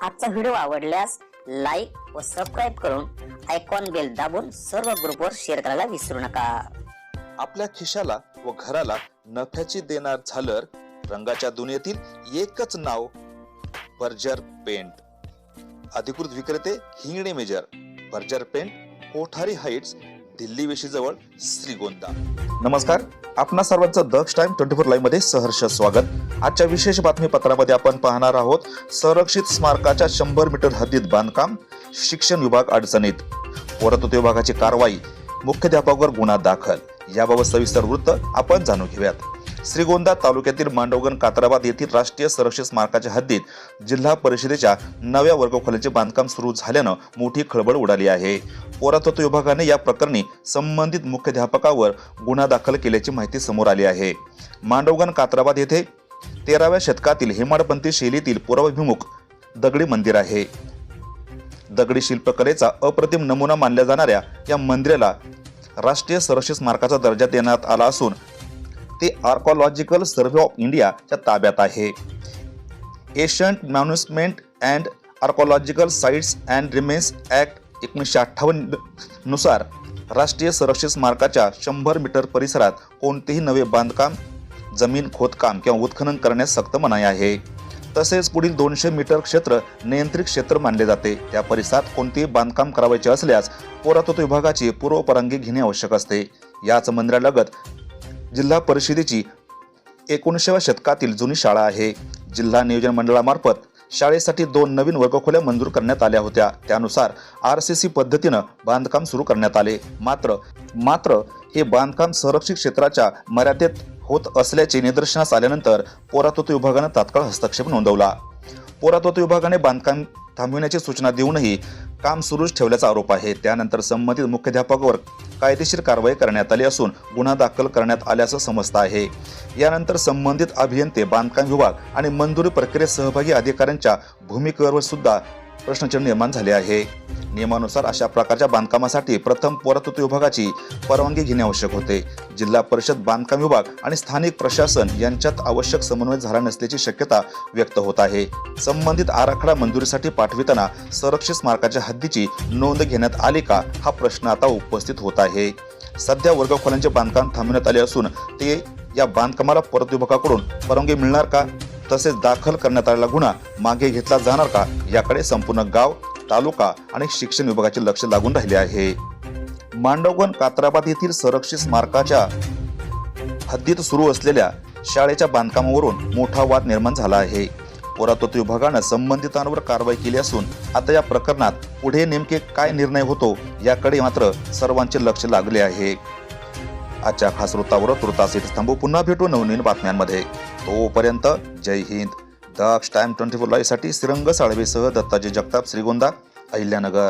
आजचा व्हिडिओ आवडल्यास लाईक व सबस्क्राईब करून आयकॉन बेल दाबून सर्व ग्रुपवर शेअर करायला विसरू नका। आपल्या खिशाला व घराला नफ्याची देणार झालर रंगाच्या दुनियेतील एकच नाव बर्जर पेंट। अधिकृत विक्रेते Hingane major, Berger paint, Kothari heights, Delhi वेशीजवळ, श्रीगोंदा। नमस्कार, आपणा सर्वांचं दक्ष टाइम 24 लाईव्ह मध्ये सहर्ष स्वागत। आजच्या विशेष बातमीपत्रामध्ये आपण पाहणार आहोत संरक्षित स्मारकाच्या 100 मीटर हद्दीत बांधकाम, शिक्षण विभाग अडचणीत, पुरातत्व विभागाची कारवाई, मुख्याध्यापकावर गुन्हा दाखल। याबाबत सविस्तर वृत्त आपण जाणून घेऊयात। श्रीगोंदा तालुक्यातील मांडवगण कात्राबाद येथील राष्ट्रीय संरक्षित स्मारकाच्या हद्दीत जिल्हा परिषदेच्या नव्या वर्गखोल्यांचे बांधकाम सुरू झाल्यानं मोठी खळबळ उडाली आहे। पुरातत्व विभागाने या प्रकरणी संबंधित मुख्याध्यापकावर गुन्हा दाखल केल्याची माहिती समोर आली आहे। मांडवगण कात्राबाद येथे 13व्या शतकातील हेमाडपंथी शैलीतील पूर्वाभिमुख दगडी मंदिर आहे। दगडी शिल्पकलेचा अप्रतिम नमुना मानल्या जाणाऱ्या या मंदिराला राष्ट्रीय संरक्षित स्मारकाचा दर्जा देण्यात आला असून ते आर्कॉलॉजिकल सर्व्हे ऑफ इंडियाच्या ताब्यात आहे। Ancient monument and archaeological sites and remains act 1958 नुसार राष्ट्रीय संरक्षित स्मारकाच्या 100 मीटर परिसरात कोणतेही नवे बांधकाम, जमीन खोदकाम किंवा उत्खनन करण्यास सक्त मनाई आहे। तसेच पुढील 200 मीटर क्षेत्र नियंत्रित क्षेत्र मानले जाते। त्या परिसरात कोणतेही बांधकाम करावयाचे असल्यास पुरातत्व विभागाची पूर्व परवानगी घेणे आवश्यक असते। याच मंदिरालगत जिल्हा परिषदेची 19व्या शतकातील जुनी शाळा आहे। जिल्हा नियोजन मंडळामार्फत शाळेसाठी 2 नवीन वर्गखोल्या मंजूर करण्यात आल्या होत्या। त्यानुसार RCC पद्धतीनं बांधकाम सुरू करण्यात आले। मात्र हे बांधकाम संरक्षित क्षेत्राच्या मर्यादेत होत असल्याचे निदर्शनास आल्यानंतर पुरातत्व विभागाने तात्काळ हस्तक्षेप नोंदवला। पुरातत्व विभागाने बांधकाम थांबविण्याची सूचना देऊनही काम सुरूच ठेवल्याचा आरोप आहे। त्यानंतर संबंधित मुख्याध्यापकावर कायदेशीर कारवाई करण्यात आली असून गुन्हा दाखल करण्यात आल्याचं समजतं आहे। यानंतर संबंधित अभियंते, बांधकाम विभाग आणि मंजुरी प्रक्रियेत सहभागी अधिकाऱ्यांच्या भूमिकेवर सुद्धा प्रश्नचिन्ह निर्माण झाले आहे। नियमानुसार अशा प्रकारच्या बांधकामासाठी प्रथम पुरातत्व विभागाची परवानगी घेणे आवश्यक होते। जिल्हा परिषद, बांधकाम विभाग आणि स्थानिक प्रशासन यांच्यात आवश्यक समन्वय झाला नसल्याची शक्यता व्यक्त होत आहे। संबंधित आराखडा मंजुरीसाठी पाठविताना संरक्षित स्मारकाच्या हद्दीची नोंद घेण्यात आली का, हा प्रश्न आता उपस्थित होत आहे। सध्या वर्गखोल्यांचे बांधकाम थांबविण्यात आले असून ते या बांधकामाला पुरातत्व विभागाकडून परवानगी मिळणार का, तसेच दाखल करण्यात आलेला गुन्हा मागे घेतला जाणार का, याकडे संपूर्ण गाव, तालुका आणि शिक्षण विभागाचे लक्ष लागून राहिले आहे। मांडवगण कात्राबाद येथील संरक्षित स्मारकाच्या हद्दीत सुरू असलेल्या शाळेच्या बांधकामावरून मोठा वाद निर्माण झाला आहे। पुरातत्व विभागाने संबंधितांवर कारवाई केली असून आता या प्रकरणात पुढे नेमके काय निर्णय होतो याकडे मात्र सर्वांचे लक्ष लागले आहे। आजच्या खास वृत्तावर तुर्तास इथे थांबू, पुन्हा भेटू नवनवीन बातम्यांमध्ये। तोपर्यंत जय हिंद। दक्ष टाइम 24 लाईव्ह साठी श्रीरंग साळवेसह दत्ताजी जगताप, श्रीगोंदा, अहिल्यानगर।